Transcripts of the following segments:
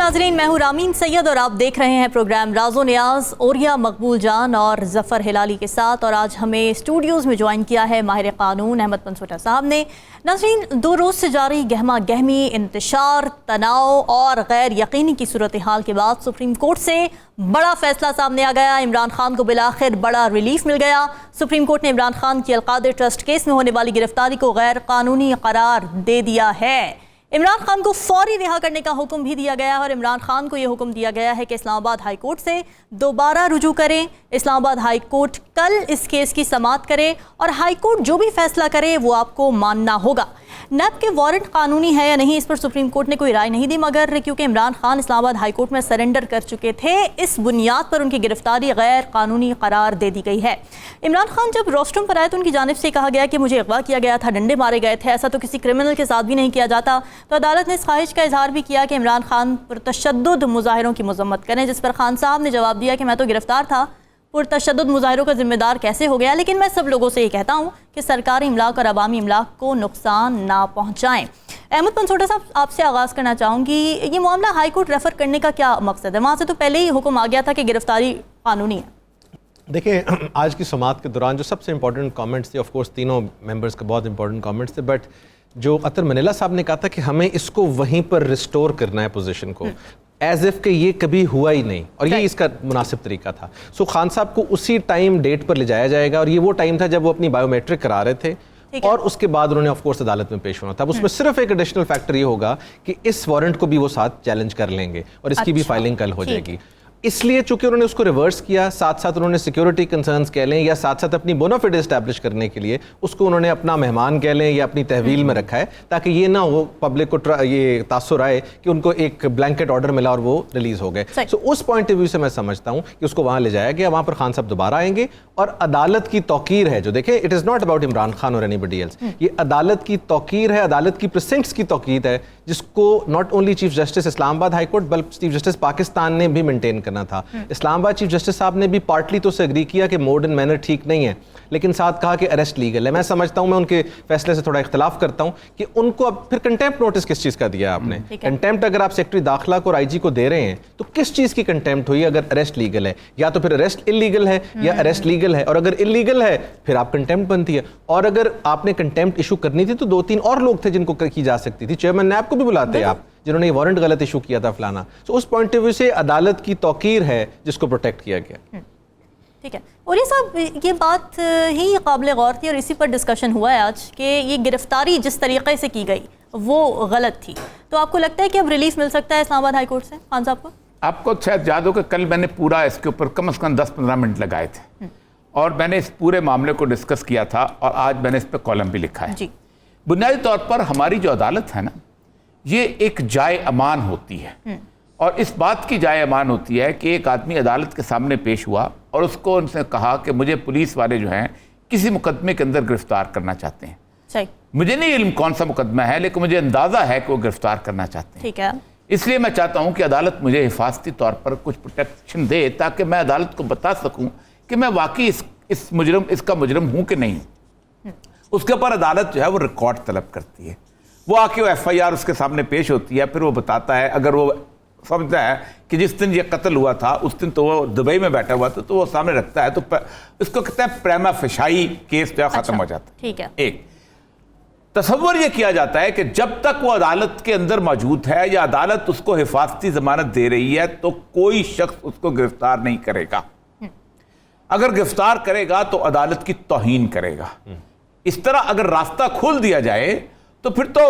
नाज़रीन, मैं हूँ रामीन सैयद और आप देख रहे हैं प्रोग्राम राज़ो नियाज़। ओरिया मकबूल जान और ज़फ़र हिलाली के साथ, और आज हमें स्टूडियोज़ में ज्वाइन किया है माहिर क़ानून अहमद पंसोटा साहब ने। नाज़रीन, 2 रोज़ से जारी गहमा गहमी, इंतशार, तनाव और गैर यकीनी की सूरत हाल के बाद सुप्रीम कोर्ट से बड़ा फैसला सामने आ गया। इमरान खान को बिलाखिर बड़ा रिलीफ मिल गया। सुप्रीम कोर्ट ने इमरान खान की अलकादिर ट्रस्ट केस में होने वाली गिरफ्तारी को गैर कानूनी करार दे दिया है। इमरान खान को फौरी रिहा करने का हुक्म भी दिया गया है और इमरान खान को यह हुक्म दिया गया है कि इस्लामाबाद हाई कोर्ट से दोबारा रुजू करें। इस्लामाबाद हाई कोर्ट कल इस केस की समाअत करे और हाई कोर्ट जो भी फैसला करे वो आपको मानना होगा। नैब के वारंट कानूनी है या नहीं, इस पर सुप्रीम कोर्ट ने कोई राय नहीं दी, मगर क्योंकि इमरान खान इस्लामाबाद हाई कोर्ट में सरेंडर कर चुके थे, इस बुनियाद पर उनकी गिरफ्तारी गैर कानूनी करार दे दी गई है। इमरान खान जब रोस्ट्रम पर आए तो उनकी जानिब से कहा गया कि मुझे अगवा किया गया था, डंडे मारे गए थे। ऐसा तो किसी क्रिमिनल के साथ भी नहीं किया जाता। तो अदालत ने इस ख्वाहिश का इजहार भी किया कि इमरान खान पुरतशद्दुद मुजाहिरों की मजम्मत करें, जिस पर खान साहब ने जवाब दिया कि मैं तो गिरफ्तार था, पुरतशद्दुद मुजाहिरों का जिम्मेदार कैसे हो गया। लेकिन मैं सब लोगों से ये कहता हूँ कि सरकारी इमलाक और अवामी इमलाक को नुकसान ना पहुँचाएँ। अहमद पंसोटा साहब, आपसे आगाज़ करना चाहूँगी, ये मामला हाई कोर्ट रेफर करने का क्या मकसद है? वहाँ से तो पहले ही हुक्म आ गया था कि गिरफ्तारी कानूनी है। देखिए, आज की समाअत के दौरान जो सबसे इंपॉर्टेंट कमेंट्स थे, ऑफ कोर्स तीनों मेंबर्स के बहुत इंपॉर्टेंट कमेंट्स थे, बट जो अतर मनीला साहब ने कहा था कि हमें इसको वहीं पर रिस्टोर करना है पोजीशन को, एज इफ कि ये कभी हुआ ही नहीं, और ये इसका मुनासिब तरीका था। सो खान साहब को उसी टाइम डेट पर ले जाया जाएगा, और ये वो टाइम था जब वो अपनी बायोमेट्रिक करा रहे थे, और उसके बाद उन्होंने ऑफ कोर्स अदालत में पेश होना था। उसमें सिर्फ एक एडिशनल फैक्टर ये होगा कि इस वारंट को भी वो साथ चैलेंज कर लेंगे और इसकी भी फाइलिंग कल हो जाएगी। इसलिए चूंकि उन्होंने उसको रिवर्स किया, साथ साथ उन्होंने सिक्योरिटी कंसर्न्स कह लें या साथ साथ अपनी बोनाफिड एस्टैब्लिश करने के लिए उसको उन्होंने अपना मेहमान कह लें या अपनी तहवील में रखा है, ताकि ये ना हो पब्लिक को ये तासुर आए कि उनको एक ब्लैंकेट ऑर्डर मिला और वो रिलीज हो गए। सो उस पॉइंट ऑफ व्यू से मैं समझता हूँ कि उसको वहाँ ले जाया गया। वहाँ पर खान साहब दोबारा आएंगे और अदालत की तौकीर है, जो देखें, it is not about Imran Khan और एनीबडी एल्स, ये अदालत की तौकीर है, अदालत की प्रेसिडेंट्स की तौकीर है, जिसको not only chief justice Islamabad high court बल्कि चीफ जस्टिस पाकिस्तान ने भी मेंटेन करना था। इस्लामाबाद चीफ जस्टिस साहब ने भी पार्टली तो से एग्री किया कि मोड एंड मैनर ठीक नहीं है, लेकिन साथ कहा कि अरेस्ट लीगल है। मैं समझता हूं, मैं उनके फैसले से थोड़ा इख्तिलाफ करता हूं कि उनको अब फिर कंटेम्प्ट नोटिस किस चीज़ का दिया आपने। कंटेम्प्ट अगर आप सेक्रेटरी दाखिला को और आईजी को दे रहे हैं तो किस चीज़ की कंटेम्प्ट हुई? अगर अरेस्ट लीगल है, या तो फिर अरेस्ट इलीगल है या अरेस्ट लीगल है, और अगर इलीगल है फिर आप कंटेम्प्ट बनती है। और अगर आपने कंटेम्प्ट इशू करनी थी तो 2-3 और लोग थे जिनको की जा सकती थी। चेयरमैन नैब को भी बुलाते हैं आप, जिन्होंने ये वारंट गलत इशू किया था फलाना। तो उस पॉइंट ऑफ व्यू से अदालत की तौकीर है जिसको प्रोटेक्ट किया गया। ठीक है। और ये साहब, ये बात ही काबिल गौर थी और इसी पर डिस्कशन हुआ है आज कि ये गिरफ्तारी जिस तरीके से की गई वो गलत थी। तो आपको लगता है कि अब रिलीफ मिल सकता है इस्लामाबाद हाई कोर्ट से खान साहब को? आपको शायद याद हो कि कल मैंने पूरा इसके ऊपर कम से कम 10-15 मिनट लगाए थे और मैंने इस पूरे मामले को डिस्कस किया था, और आज मैंने इस पर कॉलम भी लिखा है। बुनियादी तौर पर हमारी जो अदालत है ना, ये एक जाए अमान होती है, और इस बात की जाए अमान होती है कि एक आदमी अदालत के सामने पेश हुआ और उसको उनसे कहा कि मुझे पुलिस वाले जो हैं किसी मुकदमे के अंदर गिरफ्तार करना चाहते हैं। सही। मुझे नहीं इल्म कौन सा मुकदमा है, लेकिन मुझे अंदाजा है कि वो गिरफ्तार करना चाहते हैं। ठीक है। इसलिए मैं चाहता हूं कि अदालत मुझे हिफाजती तौर पर कुछ प्रोटेक्शन दे, ताकि मैं अदालत को बता सकूं कि मैं वाकई इसका मुजरिम हूं कि नहीं। उसके ऊपर अदालत जो है वो रिकॉर्ड तलब करती है, वो आके वो FIR उसके सामने पेश होती है, फिर वो बताता है। अगर वो समझता है कि जिस दिन ये कत्ल हुआ था उस दिन तो वो दुबई में बैठा हुआ था, तो वो सामने रखता है, तो इसको कहते हैं प्रेमा फेशाई केस जो खत्म हो जाता है। ठीक है। एक तसव्वुर ये किया जाता है कि जब तक वो अदालत के अंदर मौजूद है या अदालत उसको हिफाजती जमानत दे रही है तो कोई शख्स उसको गिरफ्तार नहीं करेगा। अगर गिरफ्तार करेगा तो अदालत की तौहीन करेगा। इस तरह अगर रास्ता खोल दिया जाए तो फिर तो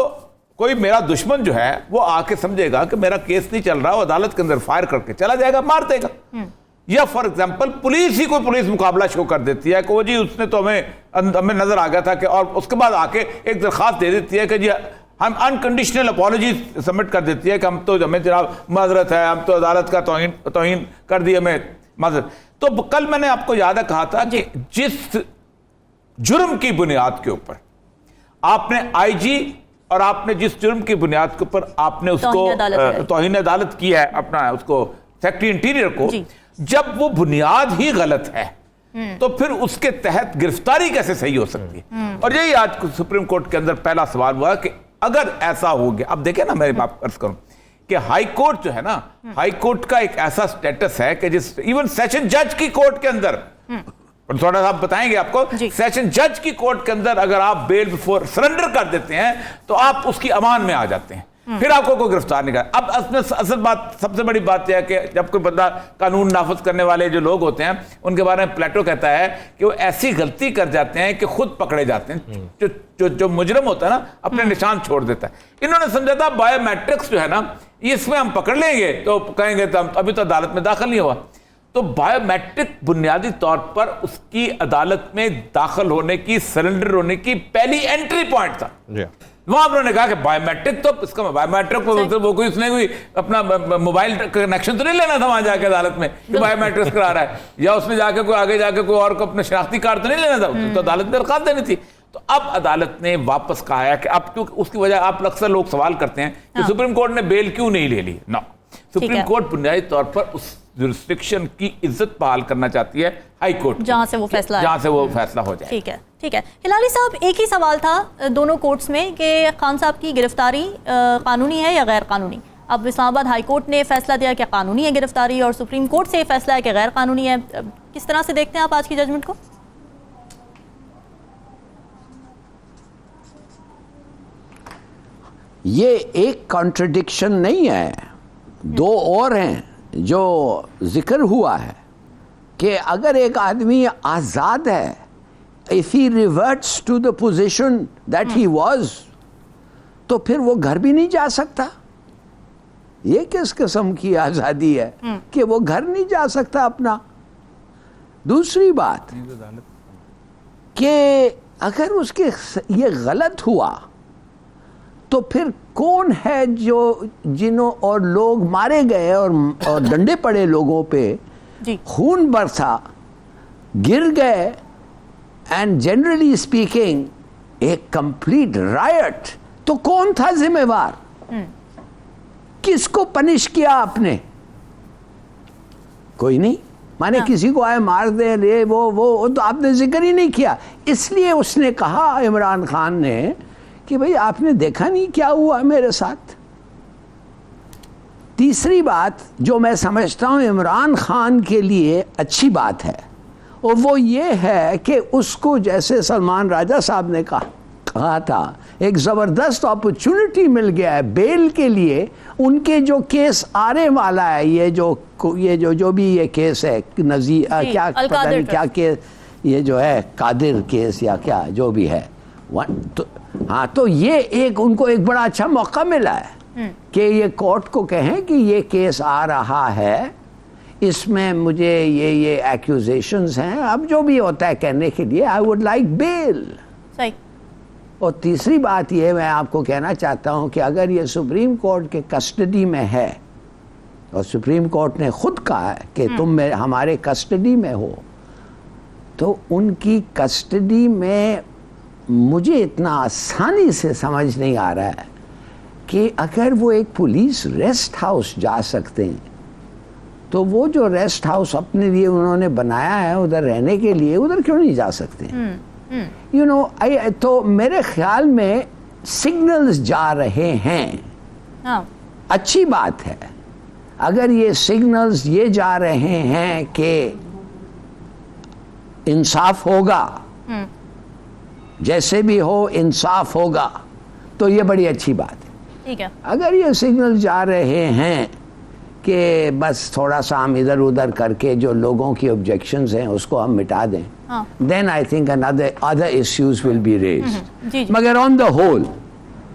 कोई मेरा दुश्मन जो है वो आके समझेगा कि मेरा केस नहीं चल रहा, वो अदालत के अंदर फायर करके चला जाएगा, मार देगा। या फॉर एग्जांपल पुलिस ही कोई पुलिस मुकाबला शो कर देती है कि वो जी उसने तो हमें नजर आ गया था कि, और उसके बाद आके एक दरखास्त दे देती है कि जी हम अनकंडीशनल अपॉलॉजी सबमिट कर देती है कि हमें जनाब माजरत है, हम तो अदालत का तौहीन कर दी, हमें माजरत। तो कल मैंने आपको याद है कहा था कि जिस जुर्म की बुनियाद के ऊपर आपने IG और आपने जिस जुर्म की बुनियाद के ऊपर आपने उसको तौहीन अदालत की है, अपना उसको सेक्रेटरी इंटीरियर को, जब वो बुनियाद ही गलत है तो फिर उसके तहत गिरफ्तारी कैसे सही हो सकती है? और यही आज सुप्रीम कोर्ट के अंदर पहला सवाल हुआ कि अगर ऐसा हो गया, अब देखें ना, मैं बात अर्ज करूं, कि हाई कोर्ट जो है ना, हाई कोर्ट का एक ऐसा स्टेटस है कि जिस इवन सेशन जज की कोर्ट के अंदर, थोड़ा सा आप बताएंगे आपको, सेशन जज की कोर्ट के अंदर अगर आप बेल बिफोर सरेंडर कर देते हैं तो आप उसकी अमान में आ जाते हैं, फिर आपको कोई गिरफ्तार नहीं कर। अब असल बात, सबसे बड़ी बात यह है कि जब कोई बंदा कानून नाफिज करने वाले जो लोग होते हैं उनके बारे में प्लेटो कहता है कि वो ऐसी गलती कर जाते हैं कि खुद पकड़े जाते हैं। जो मुजरम होता है ना, अपने निशान छोड़ देता है। इन्होंने समझा था बायोमेट्रिक्स जो है ना, इसमें हम पकड़ लेंगे तो कहेंगे तो अभी तो अदालत में दाखिल नहीं हुआ। तो बायोमेट्रिक बुनियादी तौर पर उसकी अदालत में दाखिल होने की, सरेंडर होने की पहली एंट्री पॉइंट था। वहां उन्होंने कहा कि बायोमेट्रिक, तो इसका बायोमेट्रिक वो कोई उसने कोई अपना मोबाइल कनेक्शन तो नहीं लेना था वहां जाके अदालत में कि बायोमेट्रिक्स करा रहा है, या उसने जाके कोई आगे जाके कोई और को अपना शनाख्ती कार्ड तो नहीं लेना था, तो अदालत में दरखास्त देनी थी। तो अब अदालत ने वापस कहा है कि अब क्योंकि उसकी वजह, आप अक्सर लोग सवाल करते हैं कि सुप्रीम कोर्ट ने बेल क्यों नहीं ले ली। ना, सुप्रीम कोर्ट बुनियादी तौर पर उस जुरिस्डिक्शन की इज्जत बहाल करना चाहती है हाई कोर्ट, जहां से वो फैसला हो जाए। ठीक है, ठीक है। हिलाली साहब, एक ही सवाल था दोनों कोर्ट्स में कि खान साहब की गिरफ्तारी कानूनी है या गैर कानूनी। अब इस्लामाबाद हाई कोर्ट ने फैसला दिया कि कानूनी है गिरफ्तारी, और सुप्रीम कोर्ट से फैसला है कि गैर कानूनी है। किस तरह से देखते हैं आप आज की जजमेंट को? ये एक कॉन्ट्रडिक्शन नहीं है, दो और हैं जो जिक्र हुआ है कि अगर एक आदमी आज़ाद है, if he reverts to the position that he was, तो फिर वो घर भी नहीं जा सकता। ये किस किस्म की आज़ादी है कि वो घर नहीं जा सकता अपना। दूसरी बात कि अगर उसके ये गलत हुआ तो फिर कौन है जिन्हों और लोग मारे गए और डंडे पड़े लोगों पे, खून बरसा, गिर गए, एंड जनरली स्पीकिंग एक कंप्लीट रायट, तो कौन था जिम्मेवार? किसको पनिश किया आपने? कोई नहीं। माने किसी को आए मार दे, ले वो तो आपने जिक्र ही नहीं किया। इसलिए उसने कहा, इमरान खान ने, कि भाई आपने देखा नहीं क्या हुआ मेरे साथ। तीसरी बात जो मैं समझता हूं इमरान खान के लिए अच्छी बात है, और वो ये है कि उसको, जैसे सलमान राजा साहब ने कहा था, एक ज़बरदस्त अपॉर्चुनिटी मिल गया है बेल के लिए। उनके जो केस आने वाला है, ये जो भी ये केस है, क्या पता नहीं क्या केस, ये जो है कादिर केस या क्या जो भी है, तो हाँ, तो ये एक उनको एक बड़ा अच्छा मौका मिला है कि ये कोर्ट को कहें कि ये केस आ रहा है, इसमें मुझे ये एक्यूजेशंस हैं, अब जो भी होता है कहने के लिए आई वुड लाइक बेल। सही। और तीसरी बात ये मैं आपको कहना चाहता हूं कि अगर ये सुप्रीम कोर्ट के कस्टडी में है, और सुप्रीम कोर्ट ने खुद कहा है कि तुम हमारे कस्टडी में हो, तो उनकी कस्टडी में मुझे इतना आसानी से समझ नहीं आ रहा है कि अगर वो एक पुलिस रेस्ट हाउस जा सकते हैं, तो वो जो रेस्ट हाउस अपने लिए उन्होंने बनाया है उधर रहने के लिए, उधर क्यों नहीं जा सकते? यू नो, तो मेरे ख्याल में सिग्नल्स जा रहे हैं। हाँ। अच्छी बात है अगर ये सिग्नल्स ये जा रहे हैं कि इंसाफ होगा, जैसे भी हो इंसाफ होगा, तो ये बड़ी अच्छी बात है। ठीक है। अगर ये सिग्नल जा रहे हैं कि बस थोड़ा सा हम इधर उधर करके जो लोगों की ऑब्जेक्शंस हैं उसको हम मिटा दें, then I think other issues will be raised. मगर ऑन द होल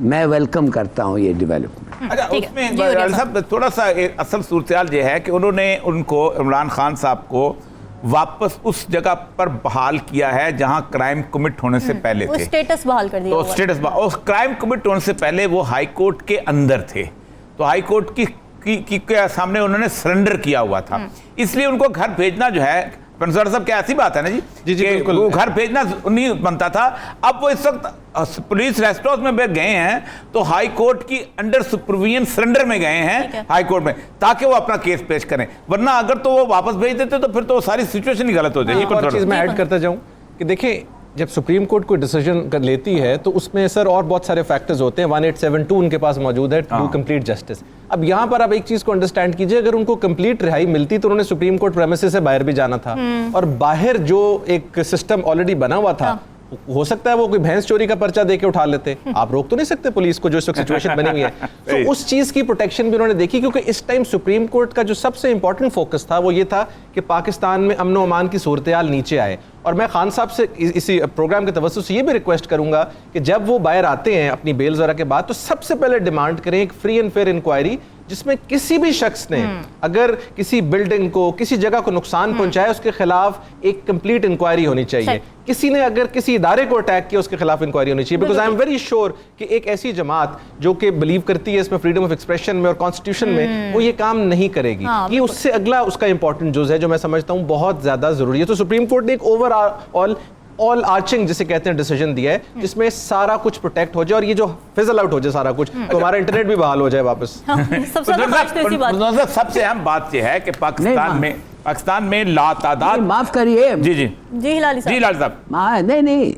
मैं वेलकम करता हूँ ये डेवलपमेंट। अच्छा, उसमें सब थोड़ा सा असल सूरत ये है कि उन्होंने उनको, इमरान खान साहब को वापस उस जगह पर बहाल किया है जहां क्राइम कमिट होने से पहले थे। स्टेटस बहाल कर दिया। तो स्टेटस उस क्राइम कमिट होने से पहले वो हाई कोर्ट के अंदर थे, तो हाई कोर्ट के सामने उन्होंने सरेंडर किया हुआ था, इसलिए उनको घर भेजना जो है, प्रोफेसर साहब क्या ऐसी बात है ना जी, बिल्कुल वो घर भेजना नहीं बनता था। अब वो इस वक्त पुलिस रेस्ट हाउस में गए हैं, तो हाई कोर्ट की अंडर सुपरविजन सरेंडर में गए हैं हाई कोर्ट में, ताकि वो अपना केस पेश करें। वरना अगर तो वो वापस भेज देते तो फिर तो सारी सिचुएशन ही गलत हो जाएगी। एक और चीज मैं ऐड करता जाऊं कि देखिए, जब सुप्रीम कोर्ट कोई डिसीजन लेती है तो उसमें सर और बहुत सारे फैक्टर्स होते हैं। 1872 उनके पास मौजूद है, टू कंप्लीट जस्टिस। अब यहाँ पर आप एक चीज को अंडरस्टैंड कीजिए, अगर उनको कंप्लीट रिहाई मिलती तो उन्होंने सुप्रीम कोर्ट प्रेमिसेस से बाहर भी जाना था, और बाहर जो एक सिस्टम ऑलरेडी बना हुआ था, हो सकता है वो कोई भैंस चोरी का पर्चा देके उठा लेते। आप रोक तो नहीं सकते पुलिस को जो इस वक्त सिचुएशन बनी हुई है। तो उस चीज की प्रोटेक्शन भी उन्होंने देखी, क्योंकि इस टाइम सुप्रीम कोर्ट का जो सबसे इंपॉर्टेंट फोकस था वो ये था कि पाकिस्तान में अमन व अमान की सूरत-ए-हाल नीचे आए। और मैं खान साहब से इसी प्रोग्राम के तवज्जुह से ये भी रिक्वेस्ट करूंगा कि जब वो बाहर आते हैं अपनी बेल वगैरह के बाद, तो सबसे पहले डिमांड करें एक फ्री एंड फेयर इंक्वायरी, जिसमें किसी भी शख्स ने अगर किसी बिल्डिंग को, किसी जगह को नुकसान पहुंचाया, उसके खिलाफ एक कंप्लीट इंक्वायरी होनी चाहिए। किसी ने अगर किसी इदारे को अटैक किया, उसके खिलाफ इंक्वायरी होनी चाहिए। Because I am very sure कि एक ऐसी जमात जो कि बिलीव करती है इसमें फ्रीडम ऑफ एक्सप्रेशन में और कॉन्स्टिट्यूशन में, वो ये काम नहीं करेगी। ये उससे अगला उसका इंपॉर्टेंट जुज है जो मैं समझता हूँ बहुत ज्यादा जरूरी है। तो सुप्रीम कोर्ट ने एक ओवरऑल ऑल आर्चिंग जिसे कहते हैं डिसीजन दिया है, जिसमें सारा कुछ प्रोटेक्ट हो जाए और ये जो फिजल आउट हो जाए सारा कुछ, तो हमारा इंटरनेट भी बहाल हो जाए वापस। सबसे अहम बात यह है कि पाकिस्तान में लातादाद, माफ करिए जी जी जी हिलाली साहब, जी लाल साहब, नहीं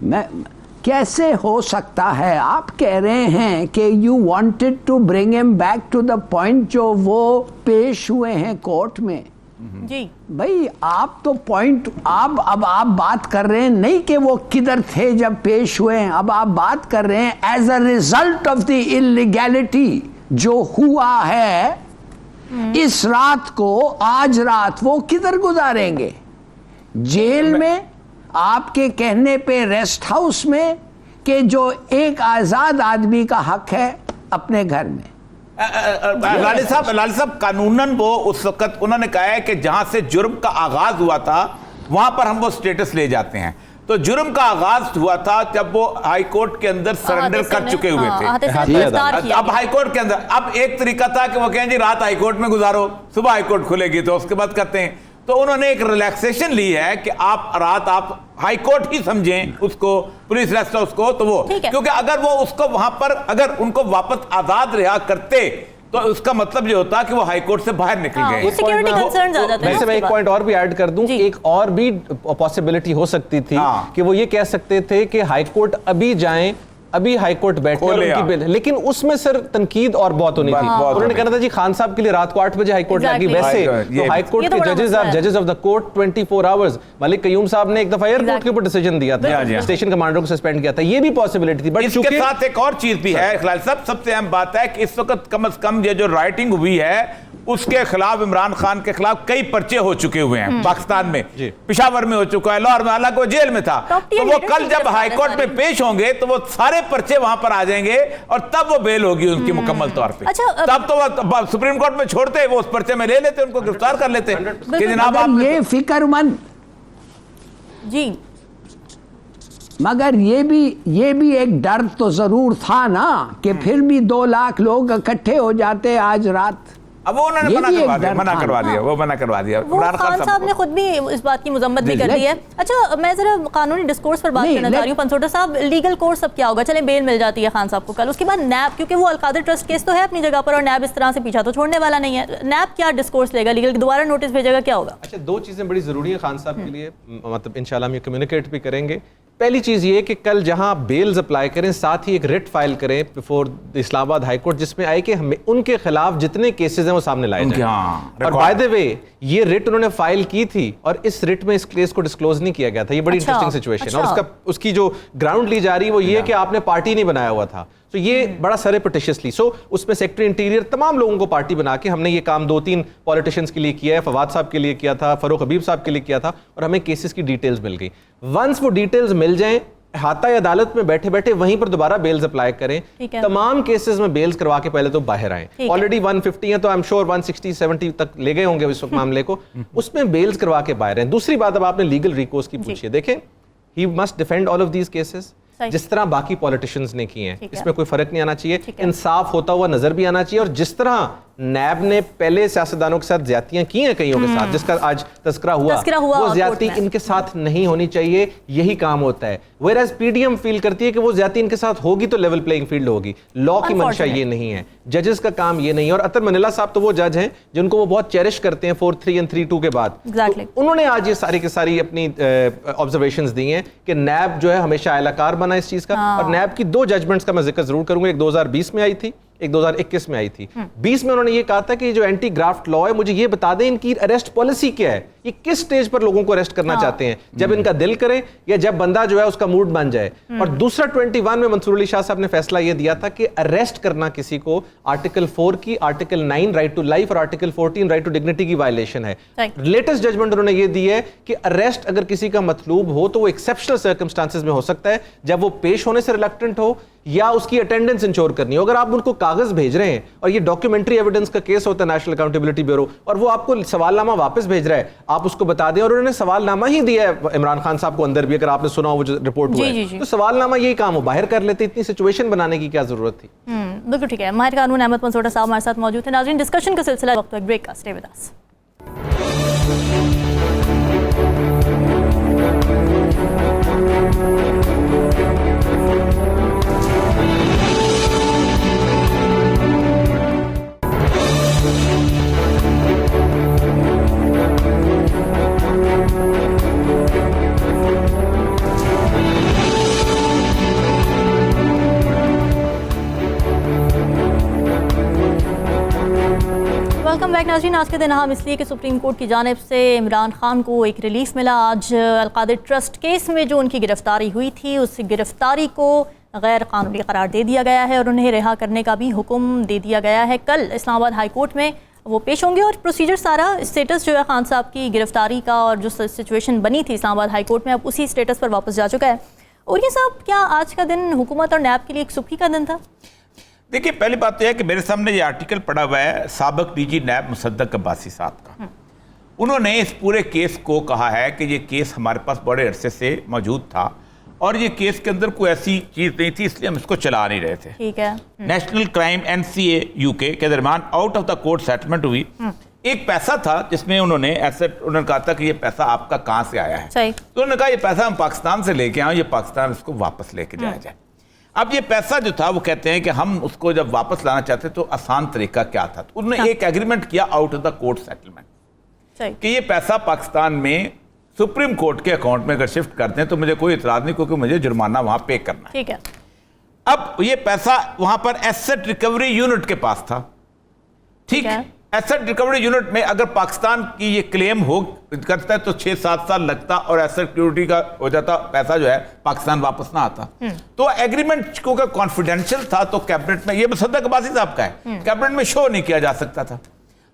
मैं कैसे हो सकता है? आप कह रहे हैं कि you wanted to bring him back to the point जो वो पेश हुए हैं कोर्ट में। जी भाई आप तो पॉइंट अब आप बात कर रहे हैं नहीं कि वो किधर थे जब पेश हुए हैं, अब आप बात कर रहे हैं as a result of the illegality जो हुआ है इस रात को, आज रात वो किधर गुजारेंगे? जेल में, आपके कहने पे रेस्ट हाउस में, कि जो एक आजाद आदमी का हक है अपने घर में। लाली साहब कानूनन वो उस वक्त उन्होंने कहा है कि जहां से जुर्म का आगाज हुआ था वहां पर हम वो स्टेटस ले जाते हैं। तो जुर्म का आगाज हुआ था जब वो हाई कोर्ट के अंदर सरेंडर कर चुके हुए थे। अब हाई कोर्ट के अंदर अब एक तरीका था कि वो कहें जी रात हाई कोर्ट में गुजारो, सुबह हाई कोर्ट खुलेगी तो उसके बाद करते हैं। तो उन्होंने एक रिलैक्सेशन ली है कि आप रात आप हाई कोर्ट ही समझें उसको, पुलिस रेस्ट हाउस को, तो वो क्योंकि अगर वो उसको वहां पर अगर उनको वापस आजाद रिहा करते तो उसका मतलब ये होता कि वो हाई कोर्ट से बाहर निकल गए। सिक्योरिटी कंसर्न्स आ जाते हैं। वैसे मैं एक पॉइंट और भी ऐड कर दूं, एक और भी पॉसिबिलिटी हो सकती थी कि वो ये कह सकते थे कि हाई कोर्ट अभी जाएं, अभी हाई कोर्ट बैठे और उनकी बिल, लेकिन उसमें सर तनकीद और बहुत होनी थी। उन्होंने कहना था जी खान साहब के लिए रात को 8 बजे हाई कोर्ट लगी। वैसे तो हाई कोर्ट के जजेस of the court 24 hours, Malik Qayyum साहब ने एक दफा एयरपोर्ट के ऊपर डिसीजन दिया था, स्टेशन कमांडर को सस्पेंड किया था। ये भी पॉसिबिलिटी थी। बट इसके साथ एक और चीज भी है खिलाल साहब, सबसे अहम बात है कि इस वक्त कम से कम ये जो राइटिंग हुई है उसके खिलाफ, इमरान खान के खिलाफ कई पर्चे हो चुके हुए हैं पाकिस्तान में, पिशावर में हो चुका है, लाहौर में, हालांकि वो जेल में था। तो वो कल जब हाईकोर्ट में पेश होंगे तो वो सारे पर्चे वहां पर आ जाएंगे और तब वो बेल होगी उनकी मुकम्मल तौर पे। तब तो सुप्रीम कोर्ट में छोड़ते, वो उस पर्चे में ले लेते, उनको गिरफ्तार कर लेते कि जनाब आप ये फिक्रमंद जी। मगर ये भी एक डर तो जरूर था ना कि फिर भी 2 लाख लोग इकट्ठे हो जाते आज रात। अब वो उन्होंने मना करवा दिया। खान साहब ने खुद भी इस बात की मजम्मत भी कर दी है। अच्छा, मैं जरा कानूनी डिस्कोर्स पर बात करना चाह रही हूँ पंसोटा साहब। लीगल कोर्स अब क्या होगा? चले बेल मिल जाती है खान साहब को कल, उसके बाद नैब, क्योंकि वो अलकादर ट्रस्ट केस तो है अपनी जगह पर और नैब इस तरह से पीछा तो छोड़ने वाला नहीं है। नैब क्या डिस्कोर्स लेगा? लीगल दोबारा नोटिस भेजेगा, क्या होगा? अच्छा, 2 चीजें बड़ी जरूरी है खान साहब के लिए, मतलब इंशाल्लाह हम ये कम्युनिकेट भी करेंगे। पहली चीज ये कि कल जहां बेल्स अप्लाई करें, साथ ही एक रिट फाइल करें बिफोर इस्लामाबाद हाई कोर्ट, जिसमें आए कि हमें उनके खिलाफ जितने केसेस हैं वो सामने लाए जाएं। और बाय द वे ये रिट उन्होंने फाइल की थी और इस रिट में इस केस को डिस्क्लोज नहीं किया गया था। ये बड़ी इंटरेस्टिंग सिचुएशन। और उसकी जो ग्राउंड ली जा रही है वो ये कि आपने पार्टी नहीं बनाया हुआ था। तो ये बड़ा सरेपिटिशियसली, उसमें सेक्रेटरी इंटीरियर तमाम लोगों को पार्टी बना के हमने ये काम 2-3 पॉलिटिशियंस के लिए किया है, फवाद साहब के लिए किया था, फरूक हबीब साहब के लिए किया था, और हमें केसेस की डिटेल्स मिल गई। वंस वो डिटेल्स मिल जाएं, हाता अदालत में बैठे बैठे वहीं पर दोबारा बेल्स अप्लाई करें। तमाम केसेस में बेल्स करवा के पहले तो बाहर आए। ऑलरेडी 150 है तो आई एम श्योर 160-70 तक ले गए होंगे इस वक्त मामले को, उसमें बेल्स करवा के बाहर आए। दूसरी बात, अब आपने लीगल रिकोर्स की पूछी है, देखें he must defend all of these cases. जिस तरह बाकी पॉलिटिशियंस ने किए हैं। ठीक है। इसमें कोई फर्क नहीं आना चाहिए, ठीक है। इंसाफ होता हुआ नजर भी आना चाहिए। और जिस तरह नैब ने पहले सियासतदानों के साथ ज्यादतियां की हैं कईयों के साथ, जिसका आज तस्करा हुआ वो कोर्ट ज्यादती में। इनके साथ नहीं होनी चाहिए, यही काम होता है। Whereas पीडीएम फील करती है कि वो ज्यादती इनके साथ होगी तो लेवल प्लेइंग फील्ड होगी। लॉ की मंशा ये नहीं है, जजेस का काम ये नहीं है। और अतर मनीला साहब तो वो जज हैं जिनको वो बहुत चेरिश करते हैं 4-3 और 3-2 के बाद। Exactly. तो उन्होंने आज ये सारी की सारी अपनी ऑब्जर्वेशंस दी हैं कि नैब जो है हमेशा एलाकार बना इस चीज का। और नैब की 2 जजमेंट्स का मैं जिक्र जरूर करूंगा, एक 2020 में आई थी, एक 2021 में आई थी। 20 में उन्होंने ये कहा था कि जो एंटी ग्राफ्ट लॉ है, मुझे ये बता दें इनकी अरेस्ट पॉलिसी क्या है, ये किस स्टेज पर लोगों को अरेस्ट करना चाहते हैं, जब इनका दिल करे या जब बंदा जो है उसका मूड बन जाए। और दूसरा 21 में मंसूर अली शाह साहब ने फैसला ये दिया था कि अरेस्ट करना किसी को आर्टिकल 4 की, आर्टिकल 9 राइट टू लाइफ और आर्टिकल 14 राइट टू डिग्निटी की वायलेशन है। लेटेस्ट जजमेंट उन्होंने ये दी है कि अरेस्ट अगर किसी का मतलूब हो तो वो एक्सेप्शनल सर्कमस्टांसेस में हो सकता है, जब वो पेश होने से रिलक्टेंट हो या उसकी अटेंडेंस इंश्योर करनी हो। अगर आप उनको कागज भेज रहे हैं और ये डॉक्यूमेंट्री एविडेंस का केस होता है नेशनल अकाउंटेबिलिटी ब्यूरो, और वो आपको सवालनामा वापस भेज रहा है, आप उसको बता दें। और उन्होंने सवालनामा ही दिया है इमरान खान साहब को अंदर भी, अगर आपने सुना हो वो जो रिपोर्ट हुआ है, तो सवालनामा यही काम हो, बाहर कर लेते, इतनी सिचुएशन बनाने की क्या जरूरत थी। बिल्कुल ठीक है। माहिर कानून अहमद मंसूटा साहब हमारे साथ मौजूद थे। नाज़रीन, डिस्कशन का सिलसिला वक्त एक ब्रेक का, stay with us. Welcome back नाज़रीन। आज के दिन हम इसलिए कि सुप्रीम कोर्ट की जानिब से इमरान खान को एक रिलीफ मिला। आज अलकादिर ट्रस्ट केस में जो उनकी गिरफ्तारी हुई थी, उस गिरफ्तारी को गैर कानूनी करार दे दिया गया है और उन्हें रिहा करने का भी हुक्म दे दिया गया है। कल इस्लामाबाद हाई कोर्ट में वो पेश होंगे और प्रोसीजर सारा स्टेटस जो है खान साहब की गिरफ्तारी का और जो सिचुएशन बनी थी इस्लामाबाद हाई कोर्ट में, अब उसी स्टेटस पर वापस जा चुका है। और ये साहब, क्या आज का दिन हुकूमत और नैब के लिए एक सुखी का दिन था? देखिए, पहली बात तो यह है कि मेरे सामने ये आर्टिकल पड़ा हुआ है साबिक डीजी नैब मुसद्दक अब्बासी साहब का। उन्होंने इस पूरे केस को कहा है कि ये केस हमारे पास बड़े अरसे से मौजूद था और ये केस के अंदर कोई ऐसी चीज़ नहीं थी, इसलिए हम इसको चला नहीं रहे थे। ठीक है। नेशनल क्राइम NCA UK के दरमियान out of the court settlement हुई। एक पैसा था जिसमें उन्होंने उन्होंने कहा था कि ये पैसा आपका कहाँ से आया है। सही। तो उन्होंने कहा ये पैसा हम पाकिस्तान से लेके आए, ये पाकिस्तान इसको वापस लेके जाया जाए। अब ये पैसा जो था वो कहते हैं कि हम उसको जब वापस लाना चाहते तो आसान तरीका क्या था, तो उन्होंने एक एग्रीमेंट किया out of the court settlement कि ये पैसा पाकिस्तान में सुप्रीम कोर्ट के अकाउंट में अगर शिफ्ट करते हैं तो मुझे कोई इतराज नहीं, क्योंकि मुझे जुर्माना वहां पे करना है। ठीक है। अब ये पैसा वहां पर एसेट रिकवरी यूनिट के पास था। ठीक है। एसेट रिकवरी यूनिट में अगर पाकिस्तान की ये क्लेम हो करता है तो 6-7 साल लगता और एसेट सिक्योरिटी का हो जाता, पैसा जो है पाकिस्तान वापस ना आता। तो एग्रीमेंट को कॉन्फिडेंशियल था, तो कैबिनेट में ये मुसद्दक अब्बासी साहब का है, कैबिनेट में शो नहीं किया जा सकता था।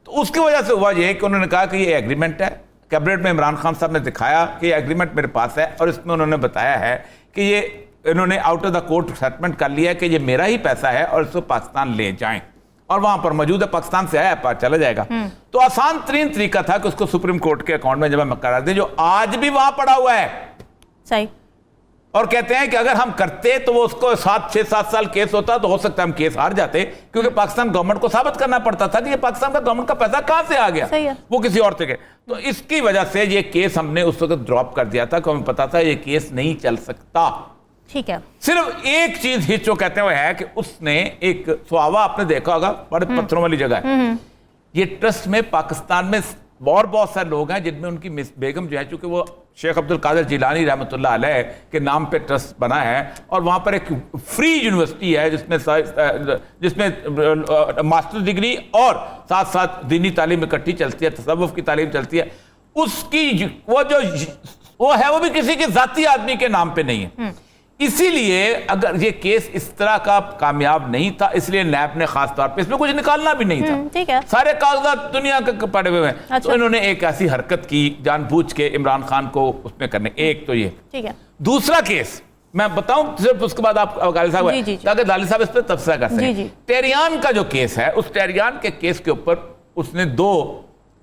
तो उसकी वजह से हुआ ये कि उन्होंने कहा कि ये एग्रीमेंट है। कैबिनेट में इमरान खान साहब ने दिखाया कि ये एग्रीमेंट मेरे पास है और इसमें उन्होंने बताया है कि ये इन्होंने out of the court settlement कर लिया है कि ये मेरा ही पैसा है और इसको पाकिस्तान ले जाएं और वहां पर मौजूद है, पाकिस्तान से आया है, चला जाएगा। तो आसान तरीन तरीका था कि उसको सुप्रीम कोर्ट के अकाउंट में जमा करा दें, जो आज भी वहां पड़ा हुआ है। सही। और कहते हैं कि अगर हम करते तो वो उसको 6-7 साल केस होता तो हो सकता है हम केस हार जाते, क्योंकि पाकिस्तान गवर्नमेंट को साबित करना पड़ता था कि ये पाकिस्तान का गवर्नमेंट का पैसा कहां से आ गया, वो किसी और से। तो इसकी वजह से ये केस हमने उस वक्त ड्रॉप कर दिया था, क्योंकि हमें पता था ये केस नहीं चल सकता। ठीक है। सिर्फ एक चीज हिच जो कहते हुए है कि उसने एक सुहावा, आपने देखा होगा, बड़े पत्थरों वाली जगह है। ये ट्रस्ट में पाकिस्तान में और बहुत सारे लोग हैं जिनमें उनकी मिस बेगम जो है, चूंकि वो शेख अब्दुल कादिर जिलानी रहमतुल्लाह अलैह के नाम पे ट्रस्ट बना है और वहां पर एक फ्री यूनिवर्सिटी है जिसमें मास्टर डिग्री और साथ साथ दीनी तालीम इकट्ठी चलती है, तसव्वुफ की तालीम चलती है। उसकी वो है वो भी किसी के जाती आदमी के नाम पे नहीं है। इसीलिए अगर ये केस इस तरह का कामयाब नहीं था, इसलिए नैब ने खास तौर पे इसमें कुछ निकालना भी नहीं था। ठीक है। सारे कागजात दुनिया के पड़े हुए हैं। अच्छा। तो इन्होंने एक ऐसी हरकत की जानबूझ के इमरान खान को उसमें करने। एक तो ये। ठीक है। दूसरा केस मैं बताऊं सिर्फ, उसके बाद आप गालिब साहब ताकि गालिब साहब इस पर तबसरा कर सकें। टेरियान का जो केस है, उस टेरियान के केस के ऊपर उसने 2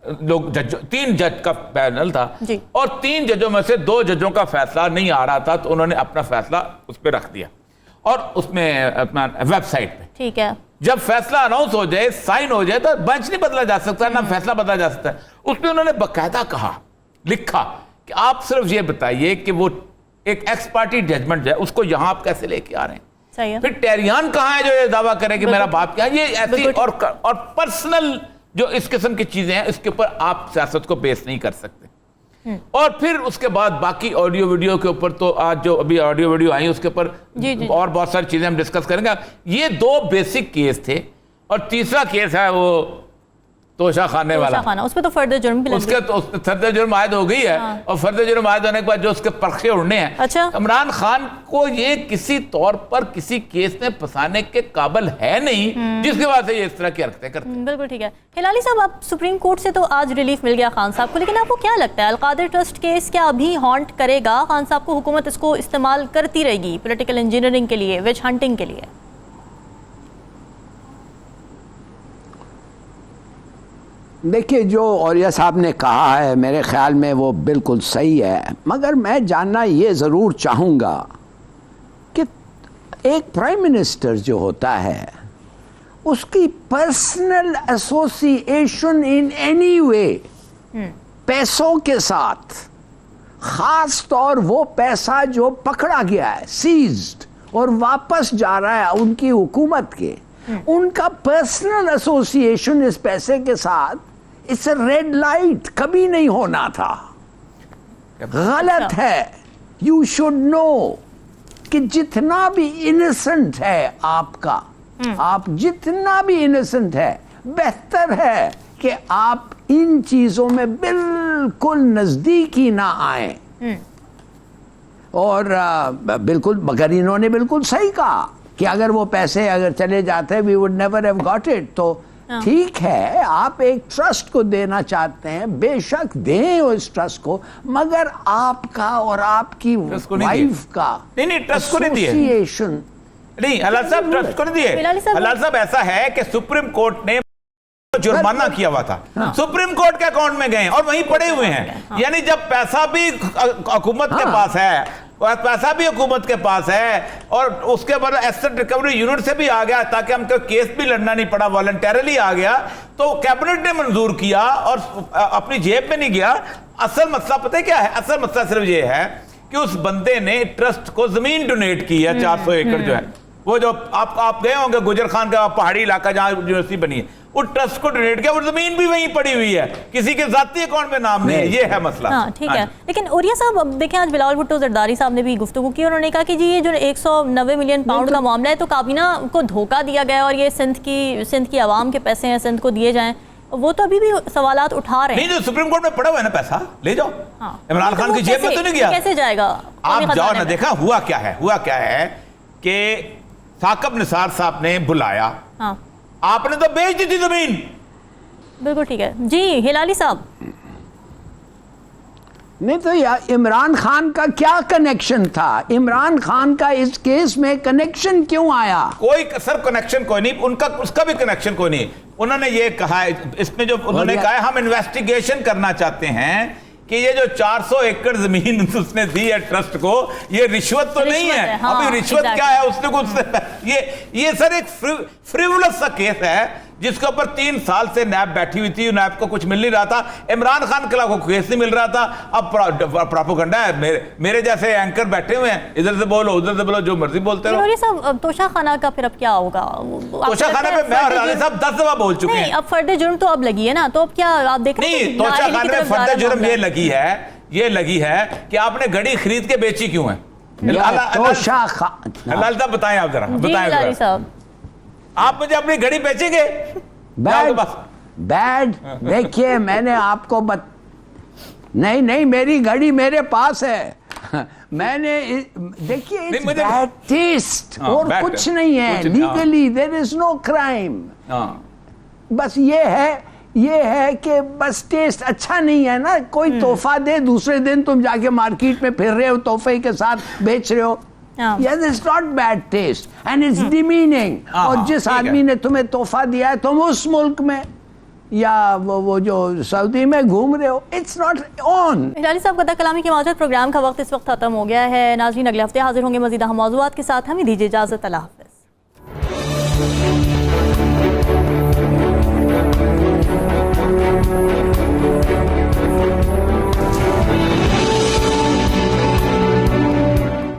लोग जज, 3 जज का पैनल था जी। और 3 जजों में से 2 जजों का फैसला नहीं आ रहा था, तो उन्होंने अपना फैसला उस पर रख दिया और उसमें अपना वेबसाइट पे। ठीक है। जब फैसला अनाउंस हो जाए, साइन हो जाए, तो बेंच नहीं बदला जा सकता, ना फैसला बदला जा सकता है। उसमें उन्होंने बकायदा कहा, लिखा कि आप सिर्फ ये बताइए कि वो एक एक्स पार्टी जजमेंट है उसको यहां आप कैसे लेके आ रहे हैं। सही है। फिर टेरियान कहां है जो ये दावा करे कि मेरा बाप क्या है? ये ऐसी और पर्सनल जो इस किस्म की चीजें हैं, इसके ऊपर आप सियासत को बेस नहीं कर सकते। और फिर उसके बाद बाकी ऑडियो वीडियो के ऊपर, तो आज जो अभी ऑडियो वीडियो आई उसके ऊपर और बहुत सारी चीजें हम डिस्कस करेंगे। ये 2 बेसिक केस थे और तीसरा केस है वो तोशा खाने वाला, उसमें तो फर्दर जुर्म भी उसके तो फर्दर जुर्म आयद हो गई है। हाँ। और फर्दर जुर्म आयद होने के बाद जो उसके परखे उड़ने हैं, अच्छा। इमरान खान को ये किसी तौर पर किसी केस में फंसाने के काबिल है नहीं, जिसके वजह से ये इस तरह की हरकतें करते हैं। बिल्कुल ठीक है। हिलाली साहब, आप सुप्रीम कोर्ट से तो आज रिलीफ मिल गया खान साहब को, लेकिन आपको क्या लगता है अलकादिर ट्रस्ट केस क्या अभी हॉन्ट करेगा खान साहब को? हुकूमत इसको इस्तेमाल करती रहेगी पॉलिटिकल इंजीनियरिंग के लिए, विच हंटिंग के लिए? देखिए, जो औरिया साहब ने कहा है मेरे ख्याल में वो बिल्कुल सही है, मगर मैं जानना ये ज़रूर चाहूँगा कि एक प्राइम मिनिस्टर जो होता है उसकी personal association in any way पैसों के साथ, ख़ास तौर वो पैसा जो पकड़ा गया है, सीज्ड और वापस जा रहा है उनकी हुकूमत के, उनका पर्सनल एसोसिएशन इस पैसे के साथ, इट्स अ रेड लाइट, कभी नहीं होना था, गलत है। यू शुड नो कि जितना भी इनोसेंट है आपका, आप जितना भी इनोसेंट है, बेहतर है कि आप इन चीजों में बिल्कुल नजदीकी ना आए। और बिल्कुल, मगर इन्होंने बिल्कुल सही कहा कि अगर वो पैसे अगर चले जाते, we would never have got it. तो ठीक है, आप एक ट्रस्ट को देना चाहते हैं, बेशक दें उस ट्रस्ट को, मगर आपका और आपकी वाइफ का नहीं ट्रस्ट को नहीं दिए, एसोसिएशन नहीं हलाल साहब ट्रस्ट को नहीं दिए। हलाल साहब ऐसा है कि सुप्रीम कोर्ट ने जुर्माना किया हुआ था, सुप्रीम कोर्ट के अकाउंट में गए और वहीं पड़े हुए हैं। यानी जब पैसा भी हुकूमत के पास है, पैसा भी हुकूमत के पास है और उसके बाद एसेट रिकवरी यूनिट से भी आ गया ताकि हमको केस भी लड़ना नहीं पड़ा, वॉलंटरली आ गया, तो कैबिनेट ने मंजूर किया और अपनी जेब में नहीं गया। असल मसला पता है क्या है? असल मसला सिर्फ ये है कि उस बंदे ने ट्रस्ट को जमीन डोनेट की है, 400 एकड़ जो है, वो जो आप गए होंगे गुजर खान का पहाड़ी इलाका जहां यूनिवर्सिटी बनी है, वो ट्रस्ट को डोनेट किया, वो जमीन भी वहीं पड़ी हुई है, किसी के जाती अकाउंट में नाम नहीं है। ये है मसला। हाँ, ठीक है। लेकिन औरिया साहब, देखें आज बिलावल भुट्टो जरदारी साहब ने भी गुफ्तगू की, उन्होंने कहा कि जी ये जो 190 मिलियन पाउंड का मामला है, तो काबीना को धोखा दिया गया और ये सिंध की आवाम के पैसे हैं, सिंध को दिए जाएं। वो तो अभी भी सवालात उठा रहे हैं। नहीं, जो सुप्रीम कोर्ट में पड़ा हुआ है ना पैसा, ले जाओ। इमरान खान की जेब में तो नहीं गया, कैसे जाएगा? आप जाओ ना। देखा हुआ क्या है कि साकब निसार साहब ने बुलाया, आपने तो बेच दी थी जमीन। बिल्कुल ठीक है जी। हिलाली साहब, नहीं तो यार, इमरान खान का क्या कनेक्शन था? इमरान खान का इस केस में कनेक्शन क्यों आया? कोई सर कनेक्शन कोई नहीं, उनका उसका भी कनेक्शन कोई नहीं। उन्होंने ये कहा इसमें, जो उन्होंने कहा है हम इन्वेस्टिगेशन करना चाहते हैं कि ये जो 400 एकड़ जमीन उसने दी है ट्रस्ट को, ये रिश्वत तो नहीं है। हाँ, अभी रिश्वत क्या है उसने कुछ, ये सर एक फ्रिवलस सा केस है जिसके ऊपर 3 साल से नैब बैठी हुई थी, नैब को कुछ मिल नहीं रहा था, इमरान खान के खिलाफ केस नहीं मिल रहा था। अब प्रोपेगेंडा है, मेरे जैसे एंकर बैठे हुए हैं, इधर से बोलो उधर से बोलो, जो मर्जी बोलते रहो। साहब, तोशा खाना का फिर अब क्या होगा? तोशा खाना पे मैं और रानी साहब 10 दफा बोल चुके हैं। अब फर्द जुर्म तो अब लगी है ना, तो अब क्या आप देख रहे हैं? नहीं, तोशा खाने में फर्द जुर्म ये लगी है कि आपने घड़ी खरीद के बेची क्यों है। तोशा खान, हलाल साहब बताएं, आप जरा बताएं साहब, आप मुझे अपनी घड़ी बेचेंगे? बैड देखिए, मैंने आपको नहीं, मेरी घड़ी मेरे पास है। मैंने देखिए, बैड टेस्ट और कुछ नहीं है। Legally there is no crime. बस ये है कि बस टेस्ट अच्छा नहीं है ना। कोई तोहफा दे, दूसरे दिन तुम जाके मार्केट में फिर रहे हो, तोहफे के साथ बेच रहे हो। Yes, it's not bad taste and it's demeaning। और जिस आदमी ने तुम्हें तोहफा दिया है, तुम उस मुल्क में या वो जो सऊदी में घूम रहे हो, इट्स नॉट ऑन। हिलाली साहब, कदा कलामी के मौजूद प्रोग्राम का वक्त इस वक्त खत्म हो गया है। नाज़रीन, अगले हफ्ते हाजिर होंगे मज़ीद अहम मौज़ूआत के साथ। हमें दीजिए इजाज़त। अल्लाह हाफ़िज़।